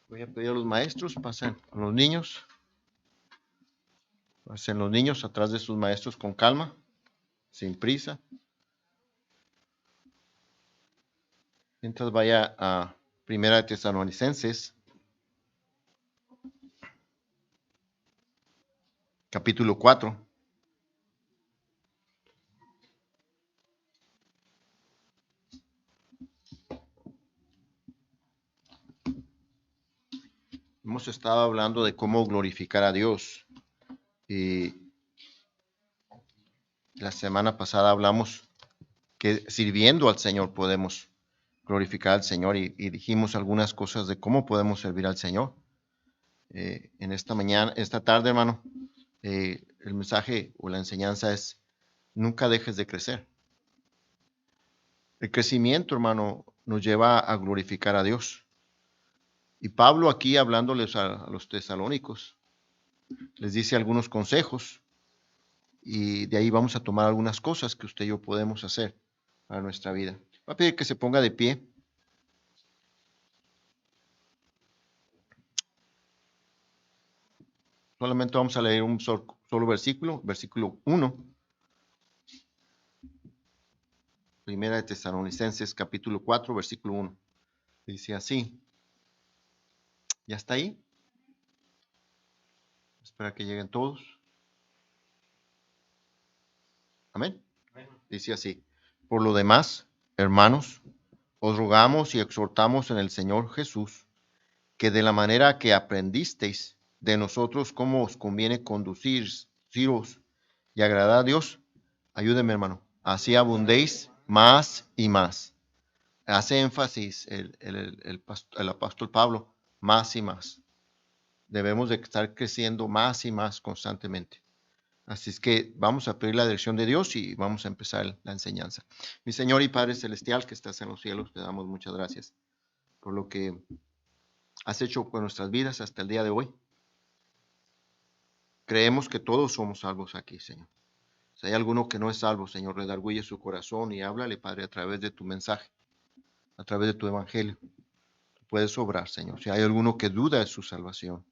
Voy a pedir a los maestros, pasen con los niños. Pasen los niños atrás de sus maestros con calma, sin prisa. Mientras vaya a Primera de Tesalonicenses, capítulo 4. Hemos estado hablando de cómo glorificar a Dios. Y la semana pasada hablamos que sirviendo al Señor podemos glorificar al Señor y dijimos algunas cosas de cómo podemos servir al Señor. En esta tarde, hermano, el mensaje o la enseñanza es: nunca dejes de crecer. El crecimiento, hermano, nos lleva a glorificar a Dios. Y Pablo aquí, hablándoles a los tesalónicos, les dice algunos consejos, y de ahí vamos a tomar algunas cosas que usted y yo podemos hacer para nuestra vida. Voy a pedir que se ponga de pie. Solamente vamos a leer un solo versículo, versículo 1. Primera de Tesalonicenses, capítulo 4, versículo 1. Dice así. ¿Ya está ahí? Espera que lleguen todos. Amén. Dice así: por lo demás, hermanos, os rogamos y exhortamos en el Señor Jesús, que de la manera que aprendisteis de nosotros cómo os conviene conduciros y agradar a Dios, ayúdenme, hermano, así abundéis más y más. Hace énfasis el apóstol Pablo, más y más. Debemos de estar creciendo más y más constantemente. Así es que vamos a pedir la dirección de Dios y vamos a empezar la enseñanza. Mi Señor y Padre Celestial que estás en los cielos, te damos muchas gracias por lo que has hecho con nuestras vidas hasta el día de hoy. Creemos que todos somos salvos aquí, Señor. Si hay alguno que no es salvo, Señor, redarguye su corazón y háblale, Padre, a través de tu mensaje, a través de tu evangelio. Tú puedes obrar, Señor. Si hay alguno que duda de su salvación,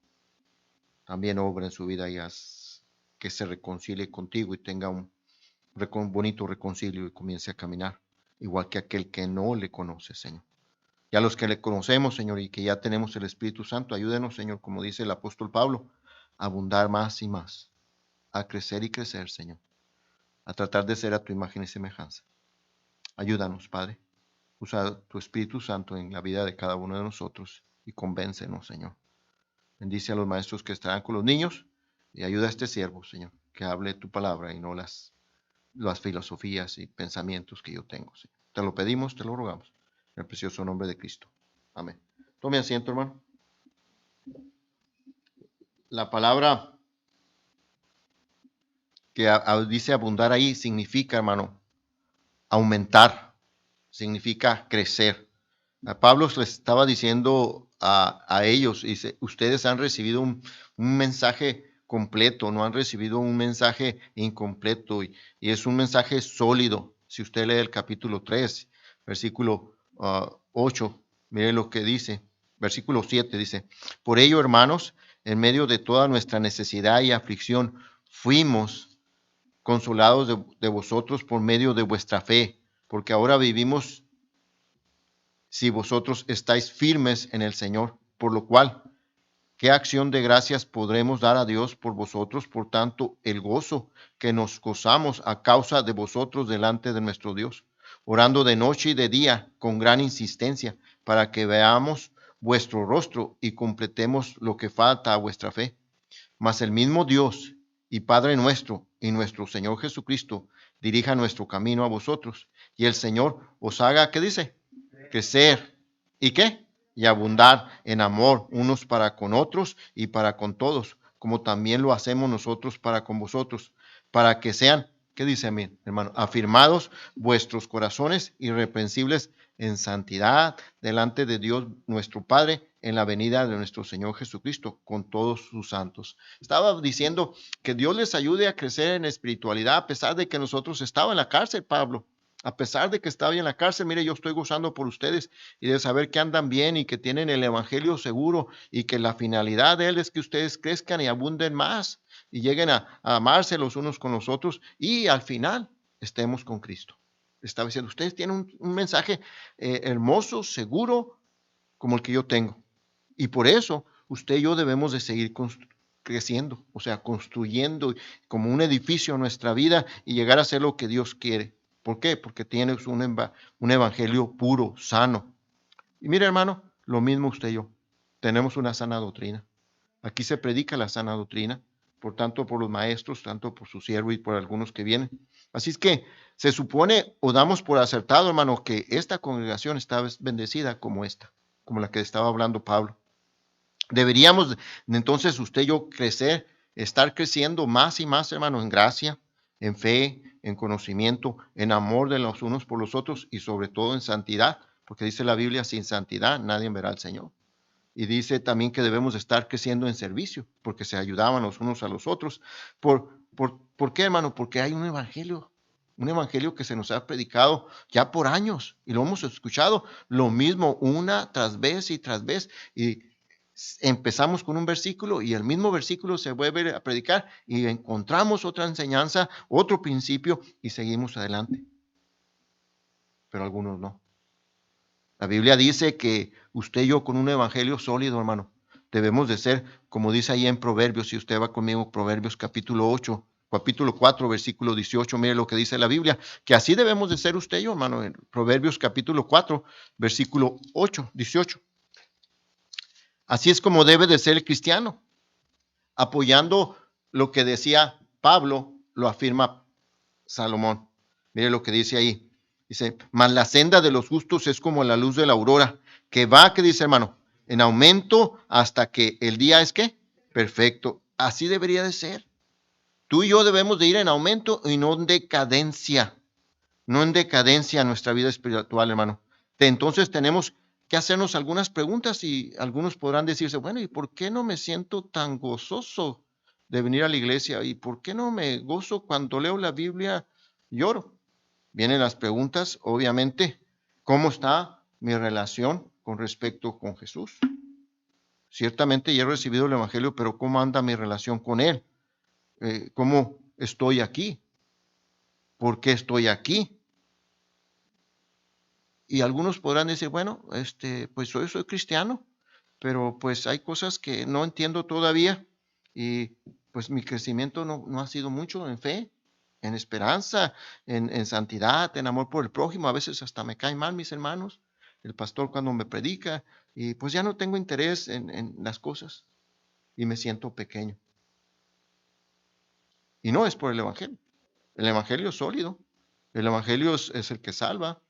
también obra en su vida y haz que se reconcilie contigo y tenga un bonito reconcilio y comience a caminar, igual que aquel que no le conoce, Señor. Y a los que le conocemos, Señor, y que ya tenemos el Espíritu Santo, ayúdenos, Señor, como dice el apóstol Pablo, a abundar más y más, a crecer y crecer, Señor, a tratar de ser a tu imagen y semejanza. Ayúdanos, Padre. Usa tu Espíritu Santo en la vida de cada uno de nosotros y convéncenos, Señor. Bendice a los maestros que estarán con los niños y ayuda a este siervo, Señor, que hable tu palabra y no las filosofías y pensamientos que yo tengo, Señor. Te lo pedimos, te lo rogamos, en el precioso nombre de Cristo. Amén. Tome asiento, hermano. La palabra que dice abundar ahí significa, hermano, aumentar, significa crecer. A Pablo les estaba diciendo a ellos, dice, ustedes han recibido un mensaje completo, no han recibido un mensaje incompleto y es un mensaje sólido. Si usted lee el capítulo 3, versículo 8, mire lo que dice, versículo 7 dice, por ello, hermanos, en medio de toda nuestra necesidad y aflicción, fuimos consolados de vosotros por medio de vuestra fe, porque ahora vivimos si vosotros estáis firmes en el Señor, por lo cual, ¿qué acción de gracias podremos dar a Dios por vosotros? Por tanto, el gozo que nos gozamos a causa de vosotros delante de nuestro Dios, orando de noche y de día con gran insistencia, para que veamos vuestro rostro y completemos lo que falta a vuestra fe. Mas el mismo Dios y Padre nuestro y nuestro Señor Jesucristo dirija nuestro camino a vosotros, y el Señor os haga, ¿qué dice? Crecer. ¿Y qué? Y abundar en amor unos para con otros y para con todos, como también lo hacemos nosotros para con vosotros, para que sean, ¿qué dice a mí, hermano? Afirmados vuestros corazones irreprensibles en santidad delante de Dios nuestro Padre en la venida de nuestro Señor Jesucristo con todos sus santos. Estaba diciendo que Dios les ayude a crecer en espiritualidad a pesar de que nosotros estábamos en la cárcel, Pablo. A pesar de que estaba en la cárcel, mire, yo estoy gozando por ustedes y de saber que andan bien y que tienen el evangelio seguro y que la finalidad de él es que ustedes crezcan y abunden más y lleguen a amarse los unos con los otros y al final estemos con Cristo. Estaba diciendo, ustedes tienen un mensaje hermoso, seguro, como el que yo tengo. Y por eso usted y yo debemos de seguir creciendo, o sea, construyendo como un edificio nuestra vida y llegar a ser lo que Dios quiere. ¿Por qué? Porque tienes un evangelio puro, sano. Y mire, hermano, lo mismo usted y yo. Tenemos una sana doctrina. Aquí se predica la sana doctrina, por tanto por los maestros, tanto por su siervo y por algunos que vienen. Así es que se supone o damos por acertado, hermano, que esta congregación está bendecida como esta, como la que estaba hablando Pablo. Deberíamos entonces usted y yo crecer, estar creciendo más y más, hermano, en gracia, en fe, en conocimiento, en amor de los unos por los otros y sobre todo en santidad, porque dice la Biblia, sin santidad nadie verá al Señor. Y dice también que debemos estar creciendo en servicio, porque se ayudaban los unos a los otros. ¿Por qué, hermano? Porque hay un evangelio que se nos ha predicado ya por años y lo hemos escuchado lo mismo una tras vez y tras vez. Y empezamos con un versículo y el mismo versículo se vuelve a predicar y encontramos otra enseñanza, otro principio y seguimos adelante. Pero algunos no. La Biblia dice que usted y yo con un evangelio sólido, hermano, debemos de ser, como dice ahí en Proverbios, si usted va conmigo, Proverbios capítulo 8, capítulo 4, versículo 18, mire lo que dice la Biblia, que así debemos de ser usted y yo, hermano, en Proverbios capítulo 4, versículo 8, 18. Así es como debe de ser el cristiano, apoyando lo que decía Pablo, lo afirma Salomón. Mire lo que dice ahí. Dice, mas la senda de los justos es como la luz de la aurora, que va, ¿qué dice, hermano? En aumento hasta que el día es ¿qué? Perfecto. Así debería de ser. Tú y yo debemos de ir en aumento y no en decadencia. No en decadencia nuestra vida espiritual, hermano. Entonces tenemos que hacernos algunas preguntas y algunos podrán decirse, bueno, ¿y por qué no me siento tan gozoso de venir a la iglesia? ¿Y por qué no me gozo cuando leo la Biblia? Lloro. Vienen las preguntas, obviamente, ¿cómo está mi relación con respecto con Jesús? Ciertamente ya he recibido el Evangelio, pero ¿cómo anda mi relación con Él? ¿Cómo estoy aquí? ¿Por qué estoy aquí? Y algunos podrán decir, bueno, pues soy cristiano, pero pues hay cosas que no entiendo todavía y pues mi crecimiento no ha sido mucho en fe, en esperanza, en santidad, en amor por el prójimo. A veces hasta me caen mal mis hermanos, el pastor cuando me predica y pues ya no tengo interés en las cosas y me siento pequeño. Y no es por el Evangelio. El Evangelio es sólido. El Evangelio es el que salva.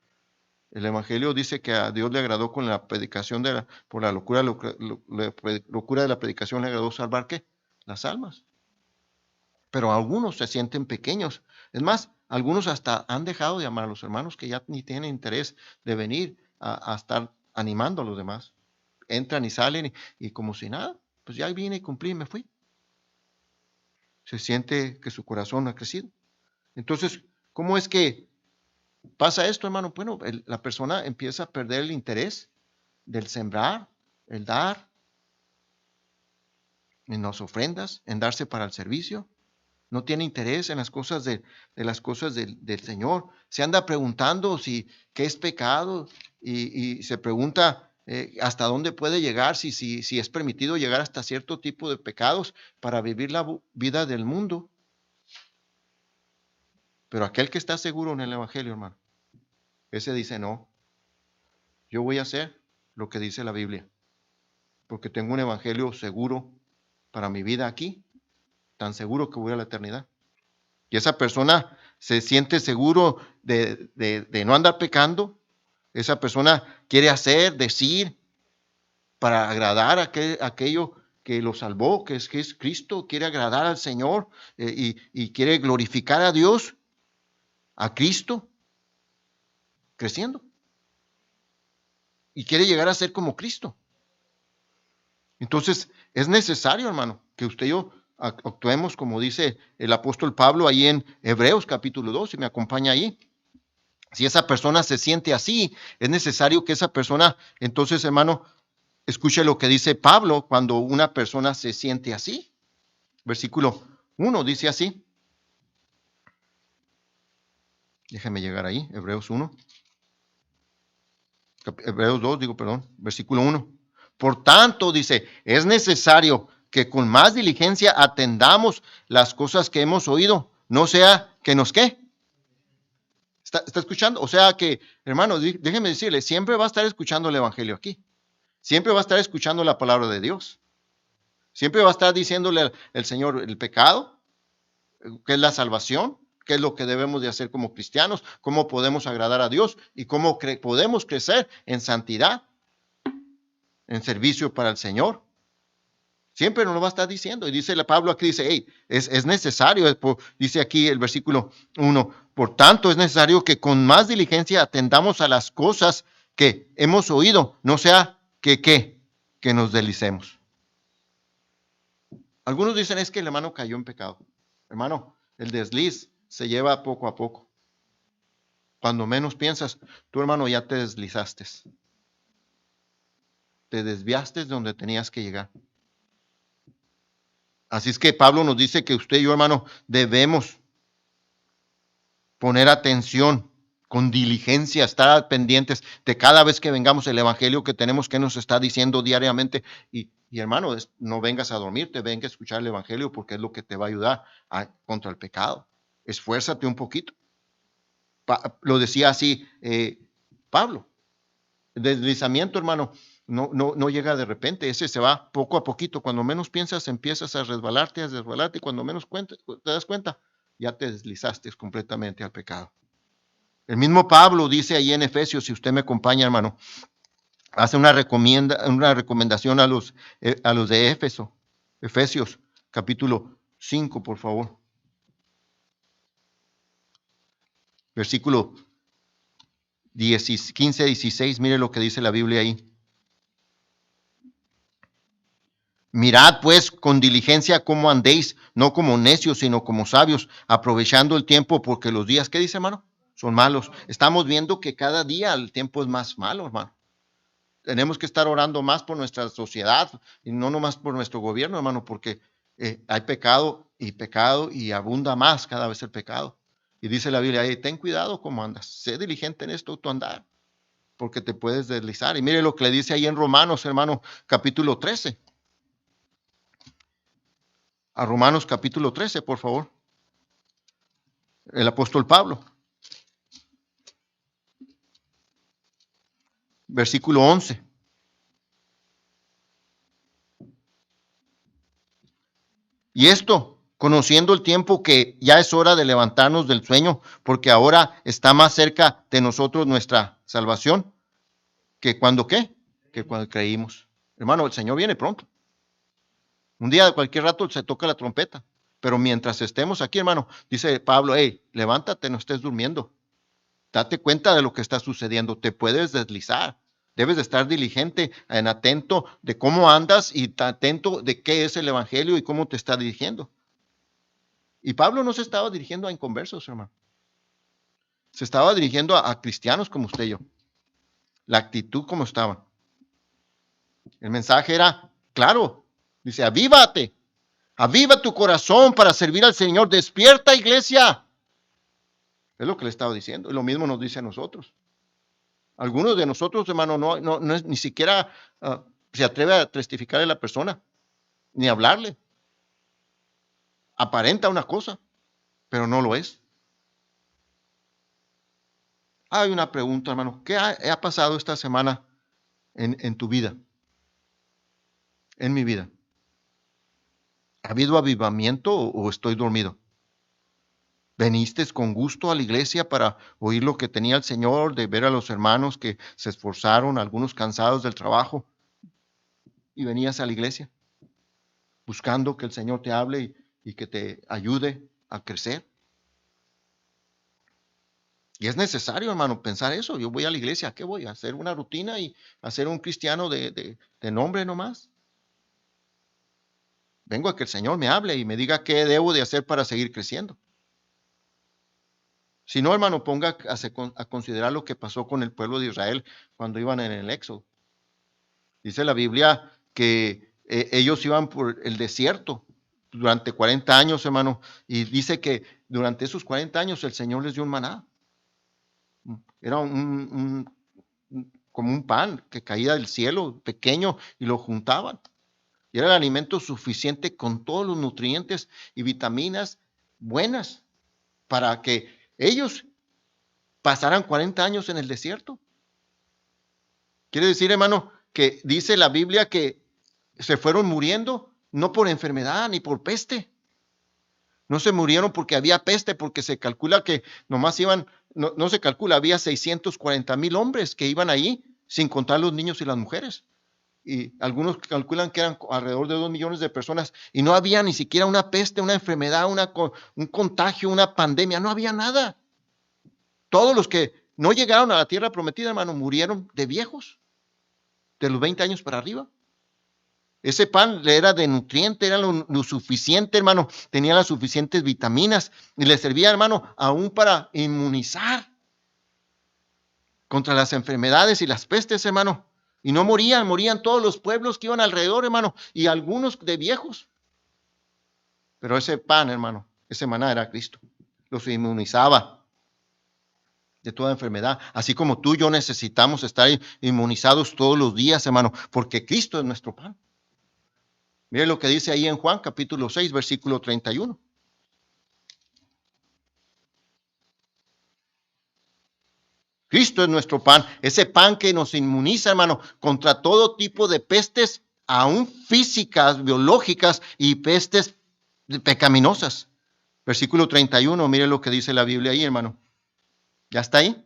El Evangelio dice que a Dios le agradó con la predicación por la locura de la predicación le agradó salvar ¿qué? Las almas. Pero algunos se sienten pequeños. Es más, algunos hasta han dejado de amar a los hermanos que ya ni tienen interés de venir a estar animando a los demás. Entran y salen y como si nada, pues ya vine y cumplí y me fui. Se siente que su corazón no ha crecido. Entonces, ¿cómo es que pasa esto, hermano? Bueno, la persona empieza a perder el interés del sembrar, el dar, en las ofrendas, en darse para el servicio. No tiene interés en las cosas las cosas del Señor. Se anda preguntando si qué es pecado y se pregunta hasta dónde puede llegar, si es permitido llegar hasta cierto tipo de pecados para vivir la vida del mundo. Pero aquel que está seguro en el Evangelio, hermano, ese dice, no, yo voy a hacer lo que dice la Biblia, porque tengo un Evangelio seguro para mi vida aquí, tan seguro que voy a la eternidad. Y esa persona se siente seguro de no andar pecando. Esa persona quiere hacer, decir, para agradar a aquello que lo salvó, que es Cristo. Quiere agradar al Señor y quiere glorificar a Dios, a Cristo, creciendo. Y quiere llegar a ser como Cristo. Entonces, es necesario, hermano, que usted y yo actuemos como dice el apóstol Pablo ahí en Hebreos capítulo 2, si me acompaña ahí. Si esa persona se siente así, es necesario que esa persona, entonces, hermano, escuche lo que dice Pablo cuando una persona se siente así. Versículo 1 dice así. Déjeme llegar ahí, Hebreos 1. Hebreos 2, digo, perdón, versículo 1. Por tanto, dice, es necesario que con más diligencia atendamos las cosas que hemos oído, no sea que nos qué. ¿Está escuchando? O sea que, hermano, déjeme decirle, siempre va a estar escuchando el evangelio aquí. Siempre va a estar escuchando la palabra de Dios. Siempre va a estar diciéndole al Señor el pecado, qué es la salvación, qué es lo que debemos de hacer como cristianos, cómo podemos agradar a Dios y cómo podemos crecer en santidad, en servicio para el Señor. Siempre nos lo va a estar diciendo. Y dice Pablo aquí, dice, hey, es necesario, dice aquí el versículo 1, por tanto es necesario que con más diligencia atendamos a las cosas que hemos oído, no sea que nos deslicemos. Algunos dicen es que el hermano cayó en pecado. Hermano, el desliz se lleva poco a poco. Cuando menos piensas, tu hermano ya te deslizaste. Te desviaste de donde tenías que llegar. Así es que Pablo nos dice que usted y yo, hermano, debemos poner atención con diligencia, estar pendientes de cada vez que vengamos el evangelio que tenemos que nos está diciendo diariamente. Y hermano, no vengas a dormirte, venga a escuchar el evangelio porque es lo que te va a ayudar contra el pecado. Esfuérzate un poquito. Lo decía así Pablo. El deslizamiento, hermano, no llega de repente, ese se va poco a poquito. Cuando menos piensas, empiezas a resbalarte, y cuando menos te das cuenta, ya te deslizaste completamente al pecado. El mismo Pablo dice ahí en Efesios, si usted me acompaña, hermano, hace una recomendación a los de Éfeso. Efesios, capítulo 5, por favor. Versículo 15, 16, mire lo que dice la Biblia ahí. Mirad pues con diligencia cómo andéis, no como necios, sino como sabios, aprovechando el tiempo, porque los días, ¿qué dice, hermano? Son malos. Estamos viendo que cada día el tiempo es más malo, hermano. Tenemos que estar orando más por nuestra sociedad y no nomás por nuestro gobierno, hermano, porque hay pecado y abunda más cada vez el pecado. Y dice la Biblia, ten cuidado cómo andas, sé diligente en esto tu andar, porque te puedes deslizar. Y mire lo que le dice ahí en Romanos, hermano, capítulo 13. A Romanos capítulo 13, por favor. El apóstol Pablo. Versículo 11. Y esto, conociendo el tiempo que ya es hora de levantarnos del sueño, porque ahora está más cerca de nosotros nuestra salvación, que cuando qué, que cuando creímos. Hermano, el Señor viene pronto. Un día de cualquier rato se toca la trompeta. Pero mientras estemos aquí, hermano, dice Pablo, hey, levántate, no estés durmiendo. Date cuenta de lo que está sucediendo. Te puedes deslizar. Debes de estar diligente, en atento de cómo andas y atento de qué es el evangelio y cómo te está dirigiendo. Y Pablo no se estaba dirigiendo a inconversos, hermano. Se estaba dirigiendo a cristianos como usted y yo. La actitud como estaba. El mensaje era claro. Dice, avívate. Aviva tu corazón para servir al Señor. Despierta, iglesia. Es lo que le estaba diciendo. Y lo mismo nos dice a nosotros. Algunos de nosotros, hermano, no es, ni siquiera se atreve a testificarle a la persona, ni hablarle. Aparenta una cosa, pero no lo es. Hay una pregunta, hermano. ¿Qué ha pasado esta semana en tu vida? En mi vida. ¿Ha habido avivamiento o estoy dormido? ¿Veniste con gusto a la iglesia para oír lo que tenía el Señor, de ver a los hermanos que se esforzaron, algunos cansados del trabajo, y venías a la iglesia buscando que el Señor te hable y que te ayude a crecer? Y es necesario, hermano, pensar eso. Yo voy a la iglesia, ¿a qué voy? ¿A hacer una rutina y a ser un cristiano de nombre nomás? Vengo a que el Señor me hable y me diga qué debo de hacer para seguir creciendo. Si no, hermano, ponga a considerar lo que pasó con el pueblo de Israel cuando iban en el Éxodo. Dice la Biblia que ellos iban por el desierto durante 40 años, hermano, y dice que durante esos 40 años el Señor les dio un maná. Era como un pan que caía del cielo, pequeño, y lo juntaban. Y era el alimento suficiente con todos los nutrientes y vitaminas buenas para que ellos pasaran 40 años en el desierto. Quiere decir, hermano, que dice la Biblia que se fueron muriendo no por enfermedad ni por peste. No se murieron porque había peste, porque se calcula que nomás iban, no se calcula, había 640,000 hombres que iban ahí, sin contar los niños y las mujeres. Y algunos calculan que eran alrededor de 2 millones de personas, y no había ni siquiera una peste, una enfermedad, un contagio, una pandemia, no había nada. Todos los que no llegaron a la tierra prometida, hermano, murieron de viejos, de los 20 años para arriba. Ese pan le era de nutriente, era lo suficiente, hermano. Tenía las suficientes vitaminas y le servía, hermano, aún para inmunizar contra las enfermedades y las pestes, hermano. Y no morían todos los pueblos que iban alrededor, hermano, y algunos de viejos. Pero ese pan, hermano, ese maná era Cristo. Los inmunizaba de toda enfermedad. Así como tú y yo necesitamos estar inmunizados todos los días, hermano, porque Cristo es nuestro pan. Mire lo que dice ahí en Juan capítulo 6, versículo 31. Cristo es nuestro pan, ese pan que nos inmuniza, hermano, contra todo tipo de pestes, aún físicas, biológicas y pestes pecaminosas. Versículo 31, mire lo que dice la Biblia ahí, hermano. ¿Ya está ahí?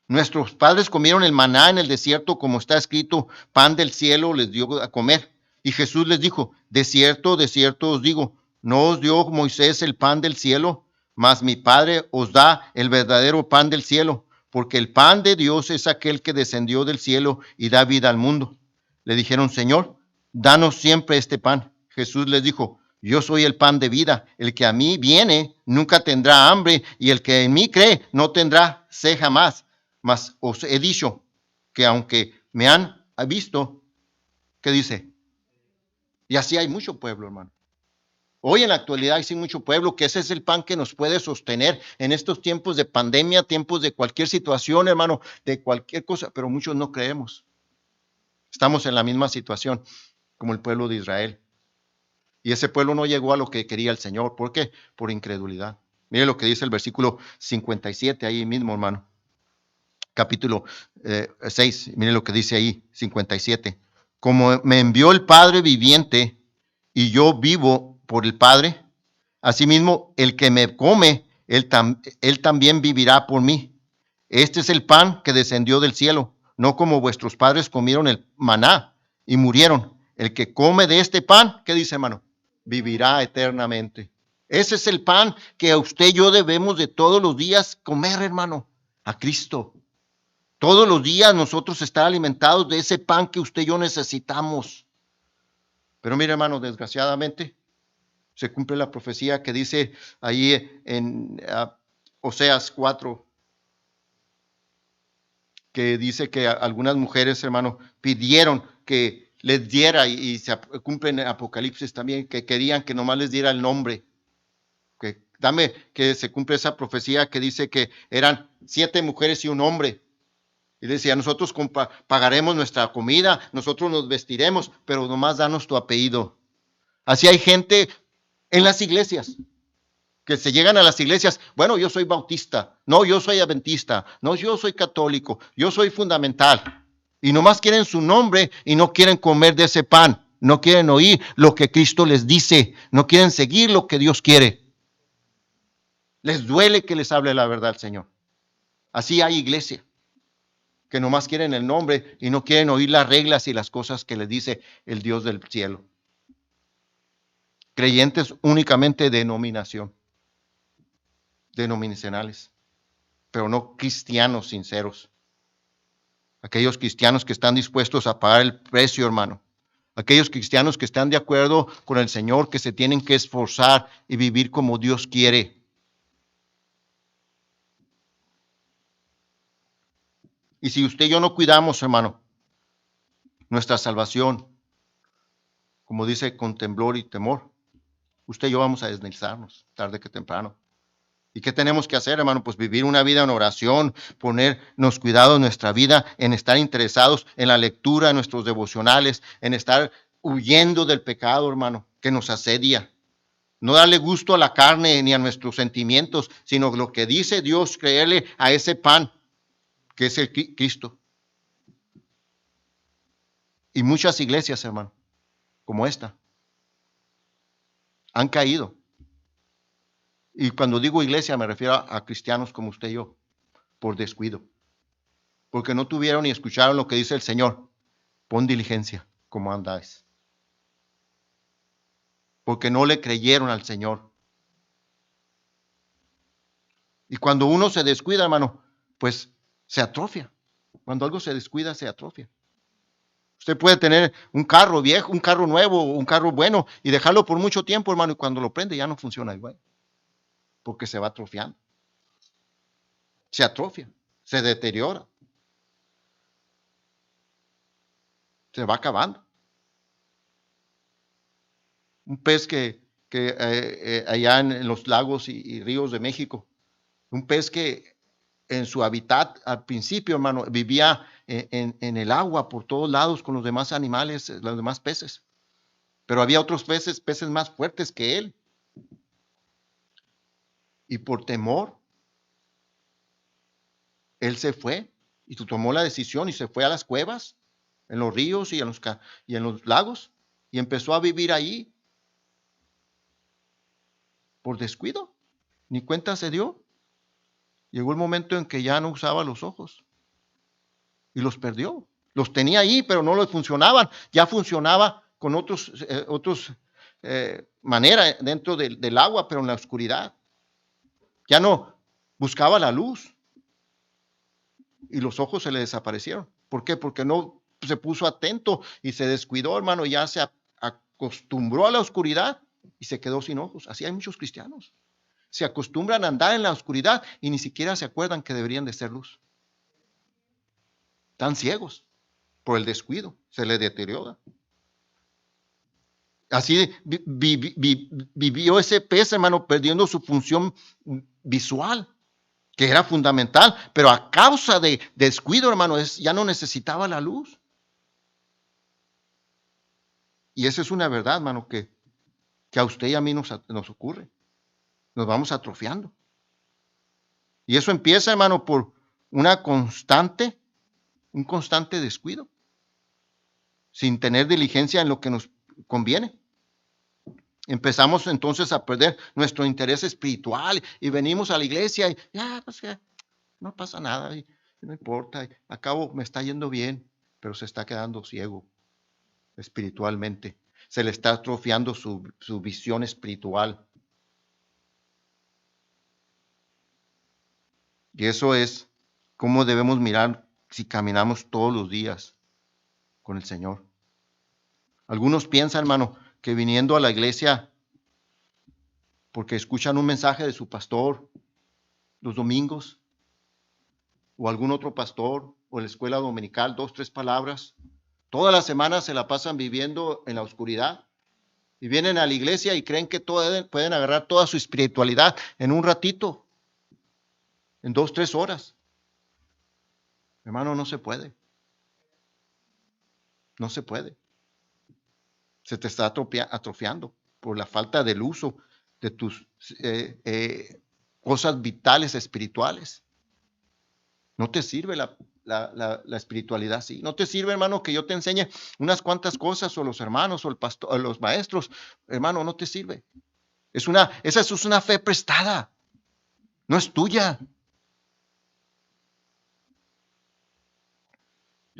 Nuestros padres comieron el maná en el desierto, como está escrito, pan del cielo les dio a comer. Y Jesús les dijo, de cierto os digo, no os dio Moisés el pan del cielo, mas mi Padre os da el verdadero pan del cielo, porque el pan de Dios es aquel que descendió del cielo y da vida al mundo. Le dijeron, Señor, danos siempre este pan. Jesús les dijo, yo soy el pan de vida, el que a mí viene nunca tendrá hambre, y el que en mí cree no tendrá sed jamás. Mas os he dicho que aunque me han visto, ¿qué dice? Y así hay mucho pueblo, hermano. Hoy en la actualidad hay mucho pueblo que ese es el pan que nos puede sostener en estos tiempos de pandemia, tiempos de cualquier situación, hermano, de cualquier cosa, pero muchos no creemos. Estamos en la misma situación como el pueblo de Israel. Y ese pueblo no llegó a lo que quería el Señor. ¿Por qué? Por incredulidad. Mire lo que dice el versículo 57 ahí mismo, hermano. Capítulo 6, mire lo que dice ahí, 57. Como me envió el Padre viviente y yo vivo por el Padre, asimismo el que me come, él también vivirá por mí. Este es el pan que descendió del cielo, no como vuestros padres comieron el maná y murieron. El que come de este pan, ¿qué dice, hermano? Vivirá eternamente. Ese es el pan que a usted y yo debemos de todos los días comer, hermano, a Cristo. Todos los días nosotros estar alimentados de ese pan que usted y yo necesitamos. Pero mire, hermano, desgraciadamente se cumple la profecía que dice ahí en Oseas 4, que dice que algunas mujeres, hermano, pidieron que les diera, y se cumple en Apocalipsis también, que querían que nomás les diera el nombre. Que se cumple esa profecía que dice que eran 7 mujeres y un hombre. Y decía, nosotros pagaremos nuestra comida, nosotros nos vestiremos, pero nomás danos tu apellido. Así hay gente en las iglesias, que se llegan a las iglesias, bueno, yo soy bautista, no, yo soy adventista, no, yo soy católico, yo soy fundamental. Y nomás quieren su nombre y no quieren comer de ese pan, no quieren oír lo que Cristo les dice, no quieren seguir lo que Dios quiere. Les duele que les hable la verdad al Señor. Así hay iglesia, que nomás quieren el nombre y no quieren oír las reglas y las cosas que les dice el Dios del cielo. Creyentes únicamente denominacionales, pero no cristianos sinceros. Aquellos cristianos que están dispuestos a pagar el precio, hermano. Aquellos cristianos que están de acuerdo con el Señor, que se tienen que esforzar y vivir como Dios quiere. Y si usted y yo no cuidamos, hermano, nuestra salvación, como dice, con temblor y temor, usted y yo vamos a deslizarnos tarde que temprano. ¿Y qué tenemos que hacer, hermano? Pues vivir una vida en oración, ponernos cuidado en nuestra vida, en estar interesados en la lectura de nuestros devocionales, en estar huyendo del pecado, hermano, que nos asedia. No darle gusto a la carne ni a nuestros sentimientos, sino lo que dice Dios, creerle a ese pan que es el Cristo. Y muchas iglesias, hermano, como esta, han caído. Y cuando digo iglesia me refiero a cristianos como usted y yo, por descuido. Porque no tuvieron ni escucharon lo que dice el Señor. Pon diligencia, como andáis. Porque no le creyeron al Señor. Y cuando uno se descuida, hermano, pues se atrofia. Cuando algo se descuida, se atrofia. Usted puede tener un carro viejo, un carro nuevo, un carro bueno y dejarlo por mucho tiempo, hermano, y cuando lo prende ya no funciona igual. Porque se va atrofiando. Se atrofia, se deteriora, se va acabando. Un pez que allá en los lagos y ríos de México, un pez que en su hábitat al principio, hermano, vivía en el agua por todos lados con los demás animales, los demás peces. Pero había otros peces más fuertes que él. Y por temor, él se fue y tomó la decisión y se fue a las cuevas, en los ríos y en los lagos, y empezó a vivir ahí por descuido. Ni cuenta se dio. Llegó el momento en que ya no usaba los ojos y los perdió. Los tenía ahí, pero no les funcionaban. Ya funcionaba con otros maneras dentro del agua, pero en la oscuridad. Ya no buscaba la luz y los ojos se le desaparecieron. ¿Por qué? Porque no se puso atento y se descuidó, hermano, ya se acostumbró a la oscuridad y se quedó sin ojos. Así hay muchos cristianos. Se acostumbran a andar en la oscuridad y ni siquiera se acuerdan que deberían de ser luz. Están ciegos por el descuido, se les deteriora. Así vivió ese pez, hermano, perdiendo su función visual, que era fundamental, pero a causa de descuido, hermano, ya no necesitaba la luz. Y esa es una verdad, hermano, que a usted y a mí nos ocurre. Nos vamos atrofiando. Y eso empieza, hermano, por un constante descuido, sin tener diligencia en lo que nos conviene. Empezamos entonces a perder nuestro interés espiritual y venimos a la iglesia y ya, pues ya, no pasa nada, y no importa, y acabo me está yendo bien, pero se está quedando ciego espiritualmente. Se le está atrofiando su visión espiritual. Y eso es cómo debemos mirar si caminamos todos los días con el Señor. Algunos piensan, hermano, que viniendo a la iglesia porque escuchan un mensaje de su pastor los domingos, o algún otro pastor, o en la escuela dominical, 2, 3 palabras. Toda la semana se la pasan viviendo en la oscuridad y vienen a la iglesia y creen que pueden agarrar toda su espiritualidad en un ratito, en 2, 3 horas. Hermano, no se puede. No se puede. Se te está atrofiando por la falta del uso de tus cosas vitales espirituales. No te sirve la espiritualidad así. No te sirve, hermano, que yo te enseñe unas cuantas cosas, o los hermanos, o el pastor, o los maestros. Hermano, no te sirve. Esa es una fe prestada. No es tuya.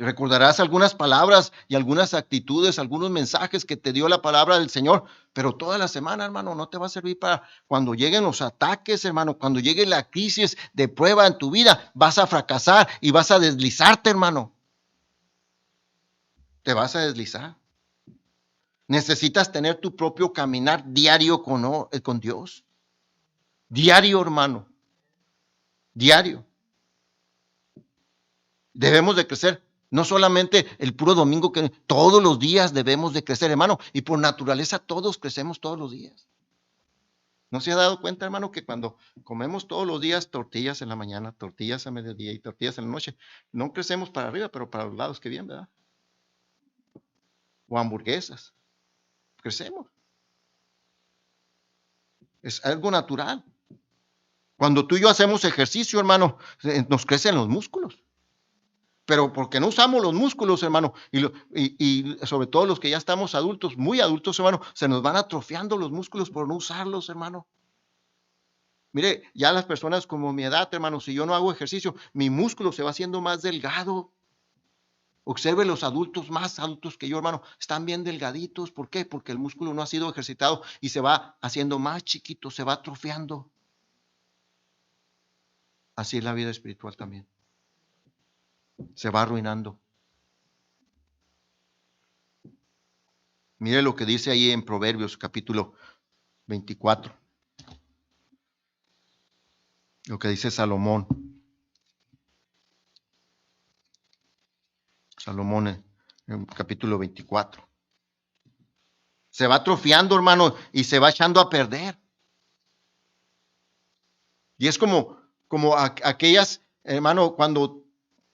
Recordarás algunas palabras y algunas actitudes, algunos mensajes que te dio la palabra del Señor, pero toda la semana, hermano, no te va a servir para cuando lleguen los ataques, hermano, cuando llegue la crisis de prueba en tu vida, vas a fracasar y vas a deslizarte, hermano. Te vas a deslizar. Necesitas tener tu propio caminar diario con Dios. Diario, hermano. Diario. Debemos de crecer. No solamente el puro domingo, que todos los días debemos de crecer, hermano. Y por naturaleza todos crecemos todos los días. ¿No se ha dado cuenta, hermano, que cuando comemos todos los días tortillas en la mañana, tortillas a mediodía y tortillas en la noche, no crecemos para arriba, pero para los lados, que bien, ¿verdad? O hamburguesas. Crecemos. Es algo natural. Cuando tú y yo hacemos ejercicio, hermano, nos crecen los músculos. Pero porque no usamos los músculos, hermano, y sobre todo los que ya estamos adultos, muy adultos, hermano, se nos van atrofiando los músculos por no usarlos, hermano. Mire, ya las personas como mi edad, hermano, si yo no hago ejercicio, mi músculo se va haciendo más delgado. Observe los adultos más adultos que yo, hermano, están bien delgaditos. ¿Por qué? Porque el músculo no ha sido ejercitado y se va haciendo más chiquito, se va atrofiando. Así es la vida espiritual también. Se va arruinando. Mire lo que dice ahí en Proverbios capítulo 24. Lo que dice Salomón. Salomón en capítulo 24. Se va atrofiando, hermano, y se va echando a perder. Y es como aquellas, hermano, cuando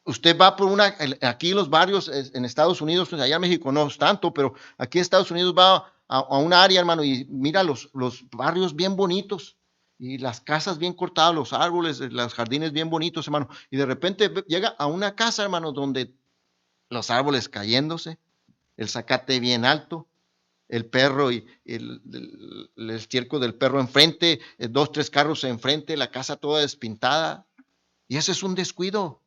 usted va por aquí los barrios en Estados Unidos, pues allá en México no es tanto, pero aquí en Estados Unidos va a un área, hermano, y mira los barrios bien bonitos y las casas bien cortadas, los árboles, los jardines bien bonitos, hermano. Y de repente llega a una casa, hermano, donde los árboles cayéndose, el zacate bien alto, el perro y el estiércol del perro enfrente, dos, tres carros enfrente, la casa toda despintada. Y ese es un descuido.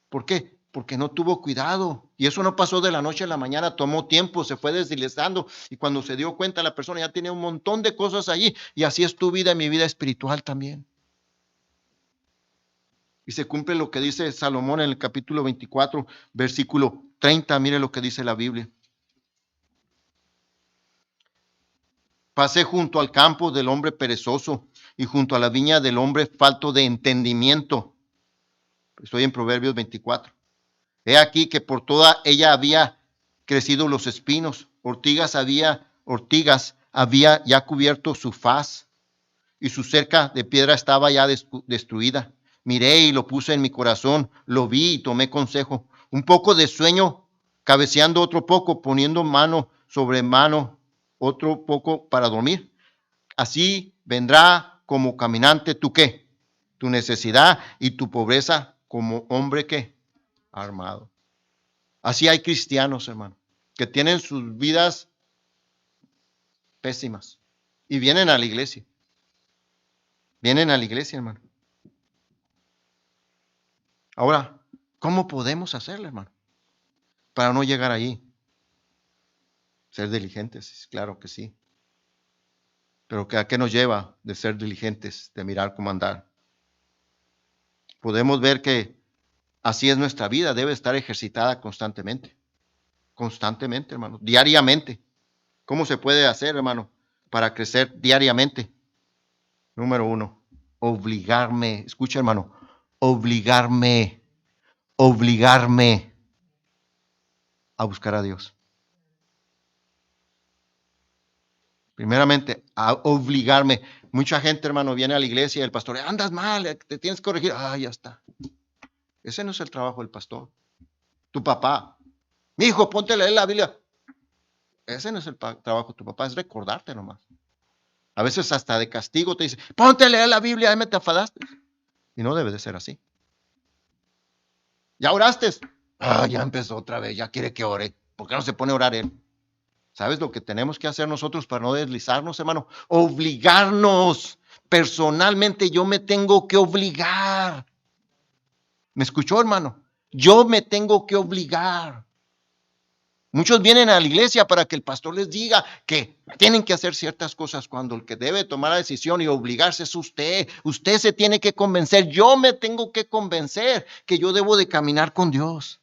¿Por qué? Porque no tuvo cuidado. Y eso no pasó de la noche a la mañana, tomó tiempo, se fue deslizando. Y cuando se dio cuenta, la persona ya tenía un montón de cosas allí. Y así es tu vida y mi vida espiritual también. Y se cumple lo que dice Salomón en el capítulo 24, versículo 30. Mire lo que dice la Biblia. Pasé junto al campo del hombre perezoso y junto a la viña del hombre falto de entendimiento. Estoy en Proverbios 24. He aquí que por toda ella había crecido los espinos, ortigas había ya cubierto su faz, y su cerca de piedra estaba ya destruida. Miré y lo puse en mi corazón, lo vi y tomé consejo. Un poco de sueño, cabeceando otro poco, poniendo mano sobre mano, otro poco para dormir. Así vendrá como caminante tu qué, tu necesidad y tu pobreza como hombre que armado. Así hay cristianos, hermano, que tienen sus vidas pésimas y vienen a la iglesia. Vienen a la iglesia, hermano. Ahora, ¿cómo podemos hacerlo, hermano? Para no llegar allí. Ser diligentes, claro que sí. Pero ¿a qué nos lleva de ser diligentes, de mirar cómo andar? Podemos ver que así es nuestra vida, debe estar ejercitada constantemente. Constantemente, hermano. Diariamente. ¿Cómo se puede hacer, hermano, para crecer diariamente? Número uno, obligarme. Escucha, hermano. Obligarme a buscar a Dios. Primeramente, a obligarme. Mucha gente, hermano, viene a la iglesia y el pastor, andas mal, te tienes que corregir. Ah, ya está. Ese no es el trabajo del pastor. Tu papá. Mi hijo, ponte a leer la Biblia. Ese no es el trabajo de tu papá, es recordarte nomás. A veces hasta de castigo te dice, ponte a leer la Biblia, ahí me te afadaste. Y no debe de ser así. ¿Ya oraste? Ah, ya empezó otra vez, ya quiere que ore. ¿Por qué no se pone a orar él? ¿Sabes lo que tenemos que hacer nosotros para no deslizarnos, hermano? Obligarnos. Personalmente yo me tengo que obligar. ¿Me escuchó, hermano? Yo me tengo que obligar. Muchos vienen a la iglesia para que el pastor les diga que tienen que hacer ciertas cosas cuando el que debe tomar la decisión y obligarse es usted. Usted se tiene que convencer. Yo me tengo que convencer que yo debo de caminar con Dios.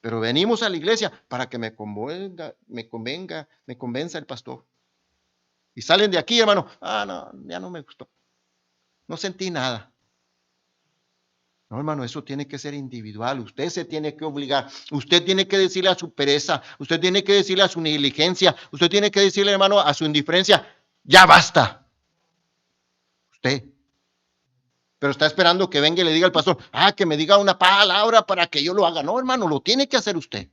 Pero venimos a la iglesia para que me convenza el pastor. Y salen de aquí, hermano. Ah, no, ya no me gustó. No sentí nada. No, hermano, eso tiene que ser individual. Usted se tiene que obligar. Usted tiene que decirle a su pereza. Usted tiene que decirle a su negligencia. Usted tiene que decirle, hermano, a su indiferencia, ya basta. Usted. Pero está esperando que venga y le diga al pastor, que me diga una palabra para que yo lo haga. No, hermano, lo tiene que hacer usted.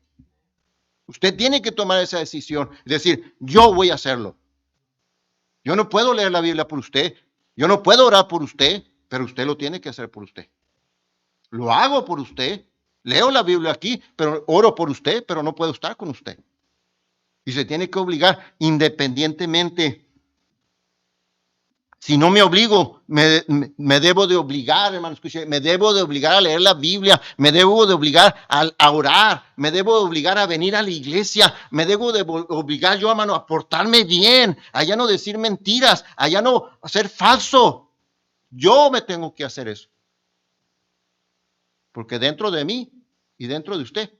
Usted tiene que tomar esa decisión. Es decir, yo voy a hacerlo. Yo no puedo leer la Biblia por usted. Yo no puedo orar por usted, pero usted lo tiene que hacer por usted. Lo hago por usted. Leo la Biblia aquí, pero oro por usted, pero no puedo estar con usted. Y se tiene que obligar independientemente. Si no me obligo, me debo de obligar, hermano, escuche, me debo de obligar a leer la Biblia, me debo de obligar a orar, me debo de obligar a venir a la iglesia, me debo de obligar yo, hermano, a portarme bien, a ya no decir mentiras, a ya no ser falso. Yo me tengo que hacer eso. Porque dentro de mí y dentro de usted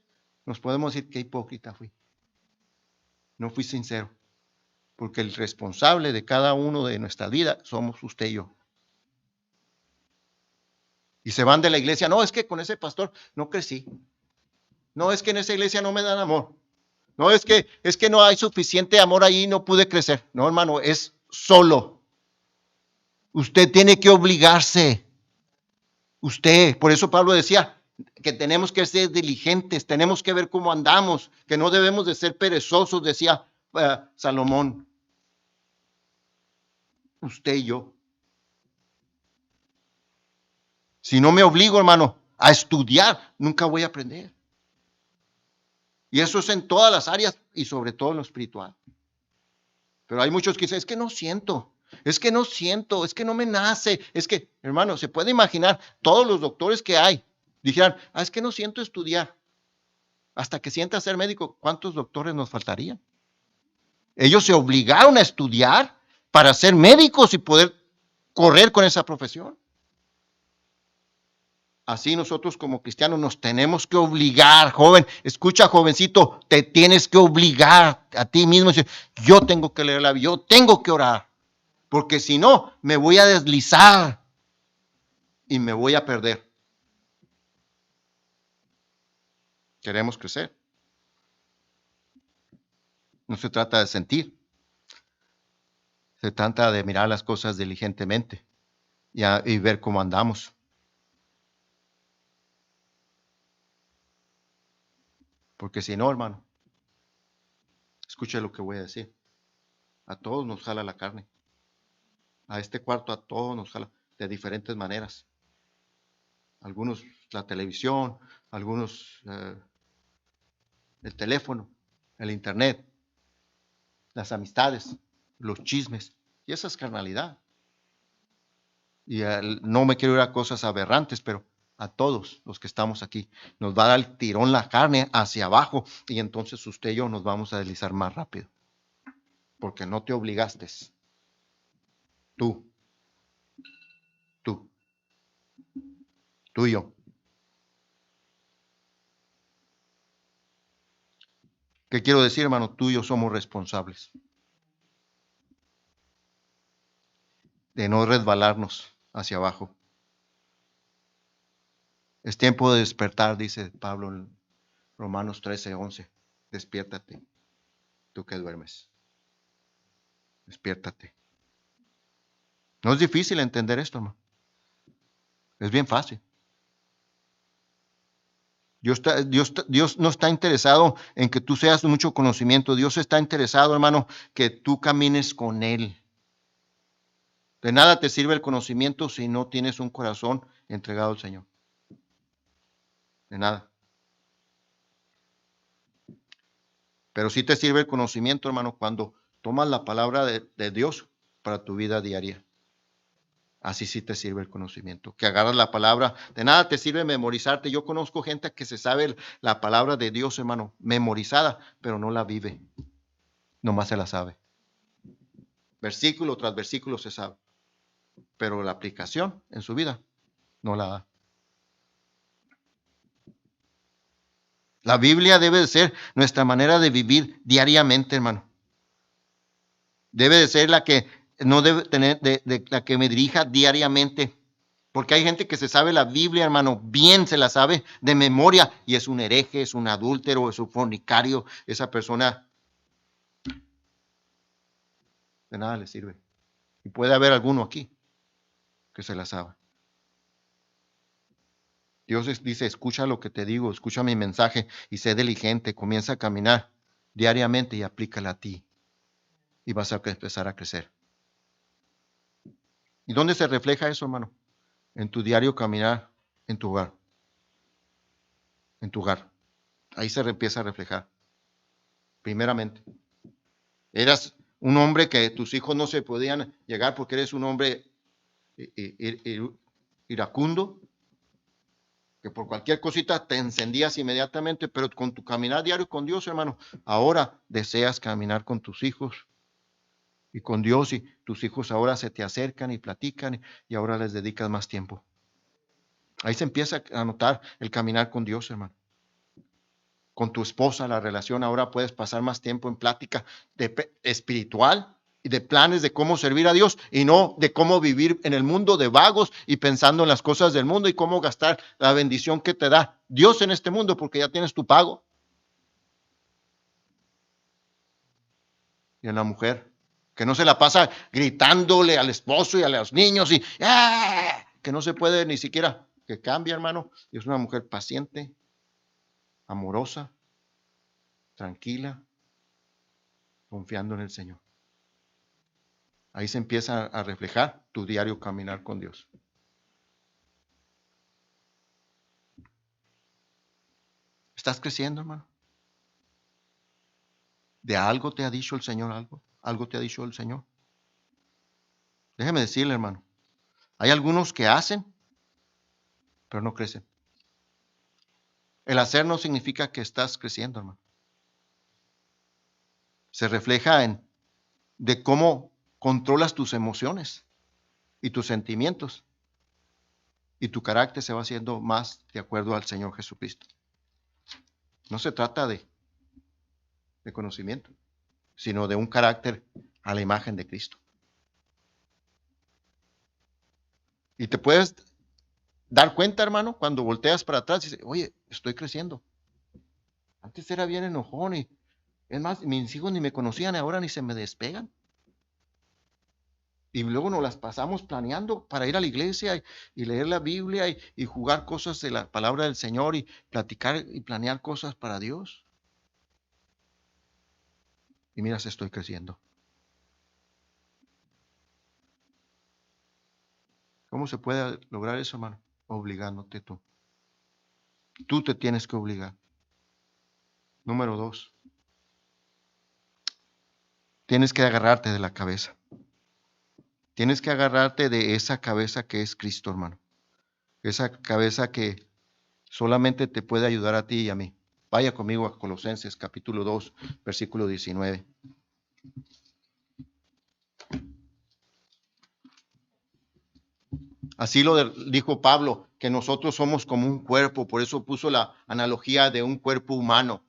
nos podemos decir qué hipócrita fui. No fui sincero. Porque el responsable de cada uno de nuestra vida somos usted y yo. Y se van de la iglesia. No, es que con ese pastor no crecí. No, es que en esa iglesia no me dan amor. No, es que no hay suficiente amor ahí y no pude crecer. No, hermano, es solo. Usted tiene que obligarse. Usted, por eso Pablo decía que tenemos que ser diligentes, tenemos que ver cómo andamos, que no debemos de ser perezosos, decía Salomón. Usted y yo. Si no me obligo, hermano, a estudiar, nunca voy a aprender. Y eso es en todas las áreas y sobre todo en lo espiritual. Pero hay muchos que dicen, es que no siento, es que no siento, es que no me nace. Es que, hermano, se puede imaginar todos los doctores que hay. Dijeran, es que no siento estudiar. Hasta que sienta ser médico, ¿cuántos doctores nos faltarían? Ellos se obligaron a estudiar para ser médicos y poder correr con esa profesión. Así nosotros como cristianos nos tenemos que obligar, joven, escucha jovencito, te tienes que obligar a ti mismo. Yo tengo que leer la Biblia, yo tengo que orar, porque si no me voy a deslizar y me voy a perder. Queremos crecer. No se trata de sentir, se trata de mirar las cosas diligentemente y ver cómo andamos. Porque si no, hermano, escuche lo que voy a decir. A todos nos jala la carne. A este cuarto a todos nos jala de diferentes maneras. Algunos la televisión, algunos el teléfono, el internet, las amistades, los chismes. Y esa es carnalidad. Y no me quiero ir a cosas aberrantes, pero a todos los que estamos aquí nos va a dar el tirón la carne hacia abajo y entonces usted y yo nos vamos a deslizar más rápido. Porque no te obligaste. Tú y yo. ¿Qué quiero decir, hermano? Tú y yo somos responsables de no resbalarnos hacia abajo. Es tiempo de despertar, dice Pablo en Romanos 13:11. Despiértate, tú que duermes. Despiértate. No es difícil entender esto, hermano. Es bien fácil. Dios no está interesado en que tú seas de mucho conocimiento. Dios está interesado, hermano, que tú camines con Él. De nada te sirve el conocimiento si no tienes un corazón entregado al Señor. De nada. Pero sí te sirve el conocimiento, hermano, cuando tomas la palabra de Dios para tu vida diaria. Así sí te sirve el conocimiento. Que agarras la palabra. De nada te sirve memorizarte. Yo conozco gente que se sabe la palabra de Dios, hermano, memorizada, pero no la vive. Nomás se la sabe. Versículo tras versículo se sabe. Pero la aplicación en su vida no la da. La Biblia debe de ser nuestra manera de vivir diariamente, hermano. Debe de ser la que no debe tener, de la que me dirija diariamente. Porque hay gente que se sabe la Biblia, hermano, bien se la sabe de memoria y es un hereje, es un adúltero, es un fornicario. Esa persona de nada le sirve. Y puede haber alguno aquí que se la sabe. Dios dice, escucha lo que te digo, escucha mi mensaje y sé diligente, comienza a caminar diariamente y aplícala a ti. Y vas a empezar a crecer. ¿Y dónde se refleja eso, hermano? En tu diario caminar, en tu hogar. En tu hogar. Ahí se empieza a reflejar. Primeramente. Eras un hombre que tus hijos no se podían llegar porque eres un hombre iracundo, que por cualquier cosita te encendías inmediatamente, pero con tu caminar diario con Dios, hermano, ahora deseas caminar con tus hijos y con Dios y tus hijos ahora se te acercan y platican y ahora les dedicas más tiempo. Ahí se empieza a notar el caminar con Dios, hermano. Con tu esposa, la relación, ahora puedes pasar más tiempo en plática espiritual y de planes de cómo servir a Dios y no de cómo vivir en el mundo de vagos y pensando en las cosas del mundo y cómo gastar la bendición que te da Dios en este mundo porque ya tienes tu pago. Y en la mujer, que no se la pasa gritándole al esposo y a los niños y que no se puede ni siquiera que cambie, hermano. Y es una mujer paciente, amorosa, tranquila, confiando en el Señor. Ahí se empieza a reflejar tu diario caminar con Dios. ¿Estás creciendo, hermano? ¿De algo te ha dicho el Señor algo? ¿Algo te ha dicho el Señor? Déjeme decirle, hermano. Hay algunos que hacen, pero no crecen. El hacer no significa que estás creciendo, hermano. Se refleja en de cómo controlas tus emociones y tus sentimientos. Y tu carácter se va haciendo más de acuerdo al Señor Jesucristo. No se trata de conocimiento, sino de un carácter a la imagen de Cristo. Y te puedes dar cuenta, hermano, cuando volteas para atrás y dices, oye, estoy creciendo. Antes era bien enojón y es más, mis hijos ni me conocían, ahora ni se me despegan. Y luego nos las pasamos planeando para ir a la iglesia y leer la Biblia y jugar cosas de la palabra del Señor y platicar y planear cosas para Dios. Y mira, estoy creciendo. ¿Cómo se puede lograr eso, hermano? Obligándote tú. Tú te tienes que obligar. Número 2. Tienes que agarrarte de la cabeza. Tienes que agarrarte de esa cabeza que es Cristo, hermano. Esa cabeza que solamente te puede ayudar a ti y a mí. Vaya conmigo a Colosenses capítulo 2, versículo 19. Así lo dijo Pablo, que nosotros somos como un cuerpo, por eso puso la analogía de un cuerpo humano.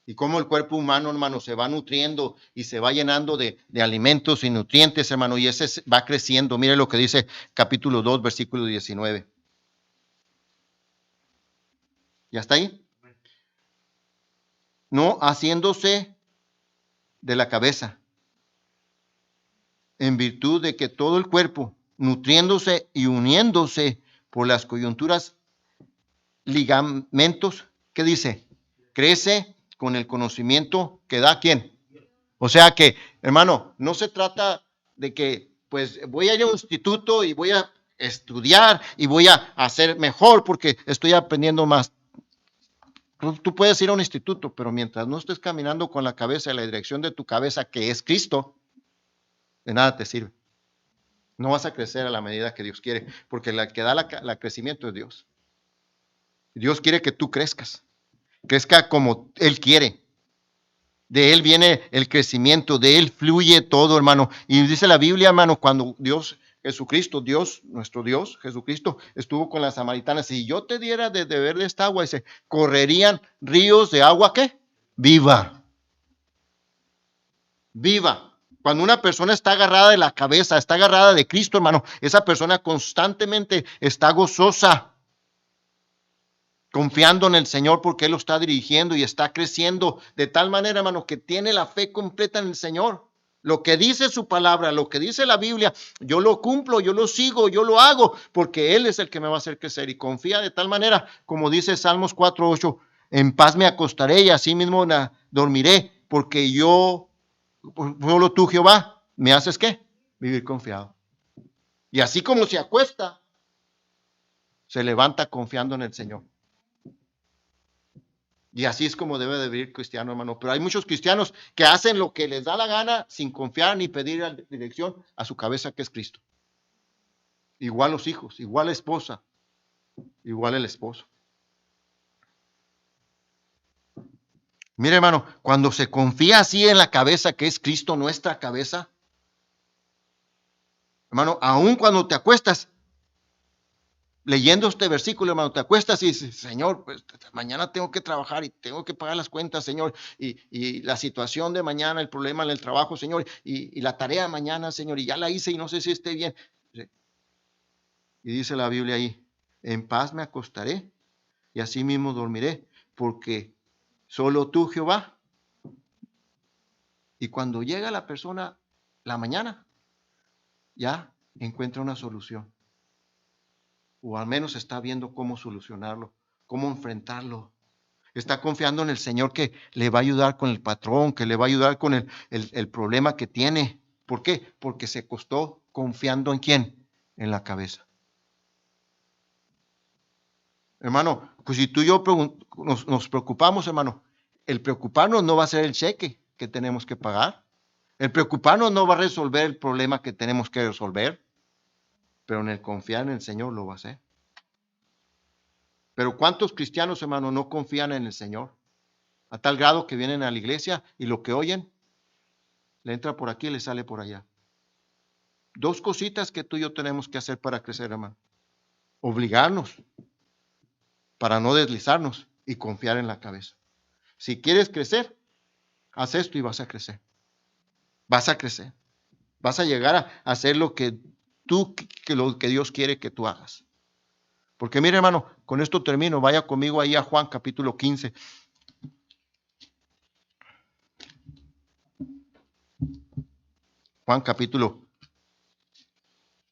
Y cómo el cuerpo humano, hermano, se va nutriendo y se va llenando de alimentos y nutrientes, hermano, y ese va creciendo. Mire lo que dice capítulo 2, versículo 19. ¿Ya está ahí? No haciéndose de la cabeza, en virtud de que todo el cuerpo, nutriéndose y uniéndose por las coyunturas, ligamentos, ¿qué dice? Crece con el conocimiento que da ¿quién? O sea que, hermano, no se trata de que, pues, voy a ir a un instituto y voy a estudiar y voy a hacer mejor porque estoy aprendiendo más. Tú puedes ir a un instituto, pero mientras no estés caminando con la cabeza en la dirección de tu cabeza, que es Cristo, de nada te sirve. No vas a crecer a la medida que Dios quiere, porque la que da la crecimiento es Dios. Dios quiere que tú crezca como Él quiere. De Él viene el crecimiento, de Él fluye todo, hermano. Y dice la Biblia, hermano, cuando Dios, Jesucristo, Dios, nuestro Dios, Jesucristo, estuvo con las samaritanas. Si yo te diera de beber de esta agua, dice, correrían ríos de agua, ¿qué? Viva. Viva. Cuando una persona está agarrada de la cabeza, está agarrada de Cristo, hermano, esa persona constantemente está gozosa, confiando en el Señor porque Él lo está dirigiendo y está creciendo de tal manera, hermano, que tiene la fe completa en el Señor. Lo que dice su palabra, lo que dice la Biblia, yo lo cumplo, yo lo sigo, yo lo hago, porque Él es el que me va a hacer crecer y confía de tal manera, como dice Salmos 4:8, en paz me acostaré y así mismo dormiré, porque solo tú, Jehová, me haces ¿qué? Vivir confiado. Y así como se acuesta, se levanta confiando en el Señor. Y así es como debe de vivir cristiano, hermano. Pero hay muchos cristianos que hacen lo que les da la gana sin confiar ni pedir dirección a su cabeza, que es Cristo. Igual los hijos, igual la esposa, igual el esposo. Mire, hermano, cuando se confía así en la cabeza, que es Cristo, nuestra cabeza, hermano, aun cuando te acuestas, leyendo este versículo, hermano, te acuestas y dices, Señor, pues mañana tengo que trabajar y tengo que pagar las cuentas, Señor, y la situación de mañana, el problema en el trabajo, Señor, y la tarea de mañana, Señor, y ya la hice y no sé si esté bien. Y dice la Biblia ahí, en paz me acostaré y así mismo dormiré, porque solo tú, Jehová. Y cuando llega la persona la mañana, ya encuentra una solución, o al menos está viendo cómo solucionarlo, cómo enfrentarlo. Está confiando en el Señor que le va a ayudar con el patrón, que le va a ayudar con el problema que tiene. ¿Por qué? Porque se costó confiando en quién, en la cabeza. Hermano, pues si tú y yo nos preocupamos, hermano, el preocuparnos no va a ser el cheque que tenemos que pagar. El preocuparnos no va a resolver el problema que tenemos que resolver, pero en el confiar en el Señor lo va a hacer. Pero ¿cuántos cristianos, hermano, no confían en el Señor? A tal grado que vienen a la iglesia y lo que oyen, le entra por aquí y le sale por allá. Dos cositas que tú y yo tenemos que hacer para crecer, hermano. Obligarnos para no deslizarnos y confiar en la cabeza. Si quieres crecer, haz esto y vas a crecer. Vas a crecer. Vas a llegar a hacer lo que Dios quiere que tú hagas. Porque mire, hermano, con esto termino. Vaya conmigo ahí a Juan capítulo 15. Juan capítulo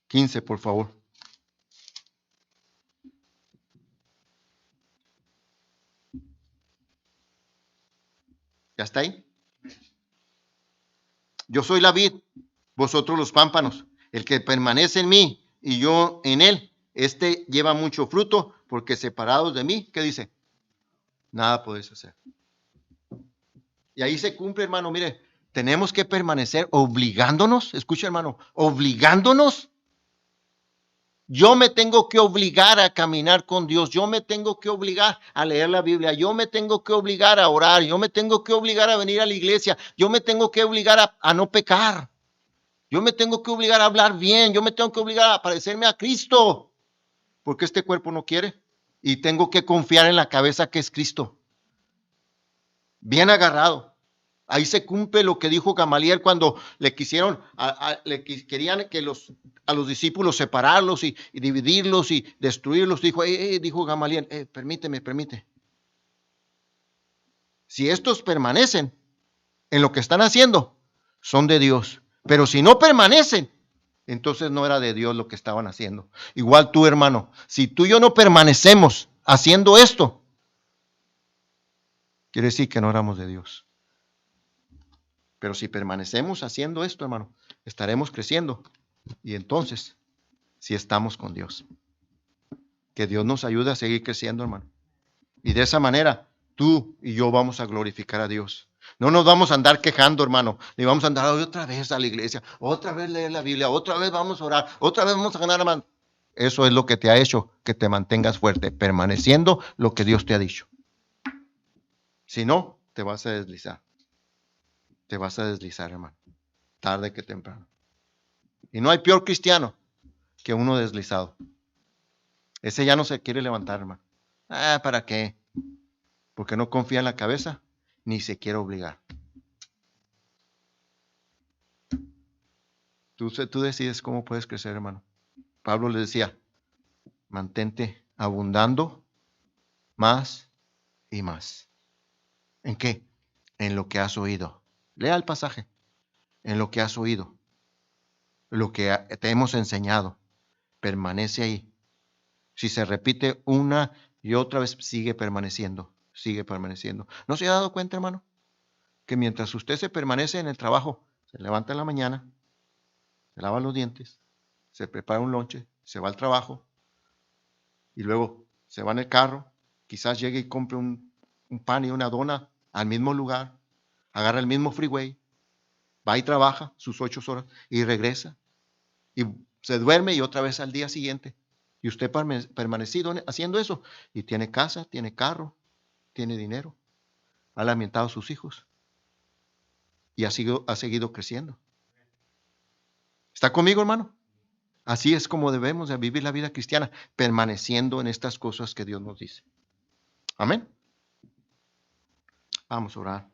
15, por favor. ¿Ya está ahí? Yo soy la vid, vosotros los pámpanos. El que permanece en mí y yo en él, este lleva mucho fruto, porque separados de mí, ¿qué dice? Nada podéis hacer. Y ahí se cumple, hermano, mire, tenemos que permanecer obligándonos, escucha, hermano, obligándonos. Yo me tengo que obligar a caminar con Dios, yo me tengo que obligar a leer la Biblia, yo me tengo que obligar a orar, yo me tengo que obligar a venir a la iglesia, yo me tengo que obligar a no pecar. Yo me tengo que obligar a hablar bien, yo me tengo que obligar a parecerme a Cristo, porque este cuerpo no quiere. Y tengo que confiar en la cabeza que es Cristo. Bien agarrado. Ahí se cumple lo que dijo Gamaliel cuando le quisieron, querían que a los discípulos separarlos y dividirlos y destruirlos. Dijo Gamaliel, permite. Si estos permanecen en lo que están haciendo, son de Dios. Pero si no permanecen, entonces no era de Dios lo que estaban haciendo. Igual tú, hermano, si tú y yo no permanecemos haciendo esto, quiere decir que no éramos de Dios. Pero si permanecemos haciendo esto, hermano, estaremos creciendo. Y entonces, si estamos con Dios, que Dios nos ayude a seguir creciendo, hermano. Y de esa manera, tú y yo vamos a glorificar a Dios. No nos vamos a andar quejando, hermano, ni vamos a andar otra vez a la iglesia, otra vez leer la Biblia, otra vez vamos a orar, otra vez vamos a ganar, hermano. Eso es lo que te ha hecho que te mantengas fuerte, permaneciendo lo que Dios te ha dicho. Si no, te vas a deslizar. Te vas a deslizar, hermano. Tarde que temprano. Y no hay peor cristiano que uno deslizado. Ese ya no se quiere levantar, hermano. ¿Para qué? Porque no confía en la cabeza, ni se quiere obligar. Tú decides cómo puedes crecer, hermano. Pablo le decía, mantente abundando más y más. ¿En qué? En lo que has oído. Lea el pasaje. En lo que has oído. Lo que te hemos enseñado. Permanece ahí. Si se repite una y otra vez, sigue permaneciendo. Sigue permaneciendo. ¿No se ha dado cuenta, hermano? Que mientras usted se permanece en el trabajo, se levanta en la mañana, se lava los dientes, se prepara un lonche, se va al trabajo y luego se va en el carro, quizás llegue y compre un pan y una dona al mismo lugar, agarra el mismo freeway, va y trabaja sus 8 horas y regresa y se duerme y otra vez al día siguiente. Y usted permanecido haciendo eso y tiene casa, tiene carro, tiene dinero, ha alimentado a sus hijos y ha seguido creciendo. ¿Está conmigo, hermano? Así es como debemos de vivir la vida cristiana, permaneciendo en estas cosas que Dios nos dice. Amén. Vamos a orar.